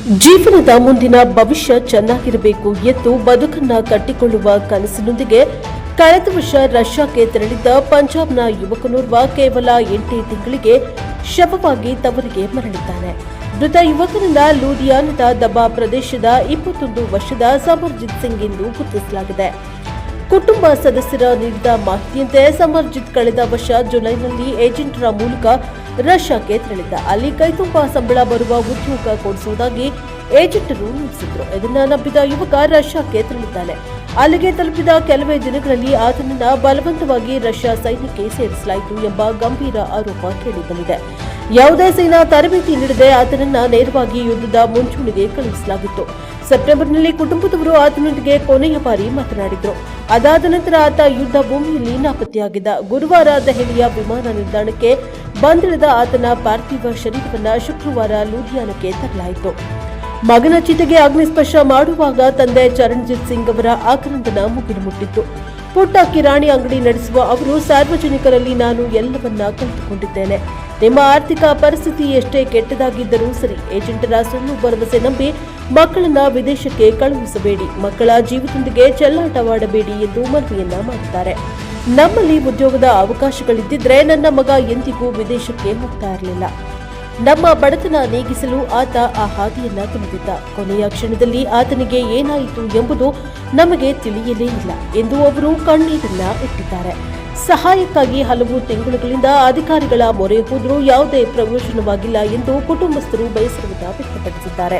ಜೀವನದ ಮುಂದಿನ ಭವಿಷ್ಯ ಚೆನ್ನಾಗಿರಬೇಕು ಎಂದು ಬದುಕನ್ನ ಕಟ್ಟಿಕೊಳ್ಳುವ ಕನಸಿನೊಂದಿಗೆ ಕಳೆದ ವರ್ಷ ರಷ್ಯಾಕ್ಕೆ ತೆರಳಿದ್ದ ಪಂಜಾಬ್ನ ಯುವಕನೋರ್ವ ಕೇವಲ 8 ತಿಂಗಳಿಗೆ ಶವವಾಗಿ ತವರಿಗೆ ಮರಳಿದ್ದಾನೆ. ಮೃತ ಯುವಕನನ್ನ ಲೂಧಿಯಾನದ ದಬಾ ಪ್ರದೇಶದ 21 ವರ್ಷದ ಸಮರ್ಜಿತ್ ಸಿಂಗ್ ಎಂದು ಗುರುತಿಸಲಾಗಿದೆ. ಕುಟುಂಬ ಸದಸ್ಯರ ನೀಡಿದ ಮಾಹಿತಿಯಂತೆ ಸಮರ್ಜಿತ್ ಕಳೆದ ವರ್ಷ ಜುಲೈನಲ್ಲಿ ಏಜೆಂಟರ ಮೂಲಕ ರಷ್ಯಾಕ್ಕೆ ತೆರಳಿದ್ದ. ಅಲ್ಲಿ ಕೈತುಂಬ ಸಂಬಳ ಬರುವ ಉದ್ಯೋಗ ಕೊಡಿಸುವುದಾಗಿ ಏಜೆಂಟರು ನುಡಿಸಿದ್ರು. ಇದನ್ನ ನಂಬಿದ ಯುವಕ ರಷ್ಯಾಕ್ಕೆ ತೆರಳಿದ್ದಾನೆ. ಅಲ್ಲಿಗೆ ತಲುಪಿದ ಕೆಲವೇ ದಿನಗಳಲ್ಲಿ ಆತನನ್ನ ಬಲವಂತವಾಗಿ ರಷ್ಯಾ ಸೈನ್ಯಕ್ಕೆ ಸೇರಿಸಲಾಯಿತು ಎಂಬ ಗಂಭೀರ ಆರೋಪ ಕೇಳಿಬಂದಿದೆ. ಯಾವುದೇ ಸೇನಾ ತರಬೇತಿ ನೀಡದೆ ಆತನನ್ನ ನೇರವಾಗಿ ಯುದ್ಧದ ಮುಂಚೂಣಿಗೆ ಕಳುಹಿಸಲಾಗಿತ್ತು. ಸೆಪ್ಟೆಂಬರ್ನಲ್ಲಿ ಕುಟುಂಬದವರು ಆತನೊಂದಿಗೆ ಕೊನೆಯ ಬಾರಿ ಮಾತನಾಡಿದ್ರು. ಅದಾದ ನಂತರ ಆತ ಯುದ್ಧ ಭೂಮಿಯಲ್ಲಿ ನಾಪತ್ತೆಯಾಗಿದ್ದ. ಗುರುವಾರ ದೆಹಲಿಯ ವಿಮಾನ ನಿಲ್ದಾಣಕ್ಕೆ ಬಂದಿಳಿದ ಆತನ ಪಾರ್ಥಿವ ಶರೀರವನ್ನು ಶುಕ್ರವಾರ ಲೂಧಿಯಾನಕ್ಕೆ ತರಲಾಯಿತು. ಮಗನ ಚಿತೆಗೆ ಅಗ್ನಿಸ್ಪರ್ಶ ಮಾಡುವಾಗ ತಂದೆ ಚರಣ್ಜಿತ್ ಸಿಂಗ್ ಅವರ ಆಕ್ರಂದನ ಮುಗಿಲು ಮುಟ್ಟಿತ್ತು. ಪುಟ್ಟ ಕಿರಾಣಿ ಅಂಗಡಿ ನಡೆಸುವ ಅವರು ಸಾರ್ವಜನಿಕರಲ್ಲಿ ನಾನು ಎಲ್ಲವನ್ನ ಕಳೆದುಕೊಂಡಿದ್ದೇನೆ. ನಿಮ್ಮ ಆರ್ಥಿಕ ಪರಿಸ್ಥಿತಿ ಎಷ್ಟೇ ಕೆಟ್ಟದಾಗಿದ್ದರೂ ಸರಿ, ಏಜೆಂಟರ ಸುಳ್ಳು ಭರವಸೆ ನಂಬಿ ಮಕ್ಕಳನ್ನ ವಿದೇಶಕ್ಕೆ ಕಳುಹಿಸಬೇಡಿ, ಮಕ್ಕಳ ಜೀವದೊಂದಿಗೆ ಚೆಲ್ಲಾಟವಾಡಬೇಡಿ ಎಂದು ಮನವಿಯನ್ನ ಮಾಡಿದ್ದಾರೆ. ನಮ್ಮಲ್ಲಿ ಉದ್ಯೋಗದ ಅವಕಾಶಗಳಿದ್ದಿದ್ರೆ ನನ್ನ ಮಗ ಎಂದಿಗೂ ವಿದೇಶಕ್ಕೆ ಹೋಗ್ತಾ ಇರಲಿಲ್ಲ. ನಮ್ಮ ಬಡತನ ನೀಗಿಸಲು ಆತ ಆ ಹಾದಿಯನ್ನ ತುಳಿದಿದ್ದ. ಕೊನೆಯ ಕ್ಷಣದಲ್ಲಿ ಆತನಿಗೆ ಏನಾಯಿತು ಎಂಬುದು ನಮಗೆ ತಿಳಿಯಲೇ ಇಲ್ಲ ಎಂದು ಅವರು ಕಣ್ಣೀರನ್ನ ಇಟ್ಟಿದ್ದಾರೆ. ಸಹಾಯಕ್ಕಾಗಿ ಹಲವು ತಿಂಗಳುಗಳಿಂದ ಅಧಿಕಾರಿಗಳ ಮೊರೆ ಹೋದರೂ ಯಾವುದೇ ಪ್ರಯೋಜನವಾಗಿಲ್ಲ ಎಂದು ಕುಟುಂಬಸ್ಥರು ಬೇಸರವನ್ನು ವ್ಯಕ್ತಪಡಿಸಿದ್ದಾರೆ.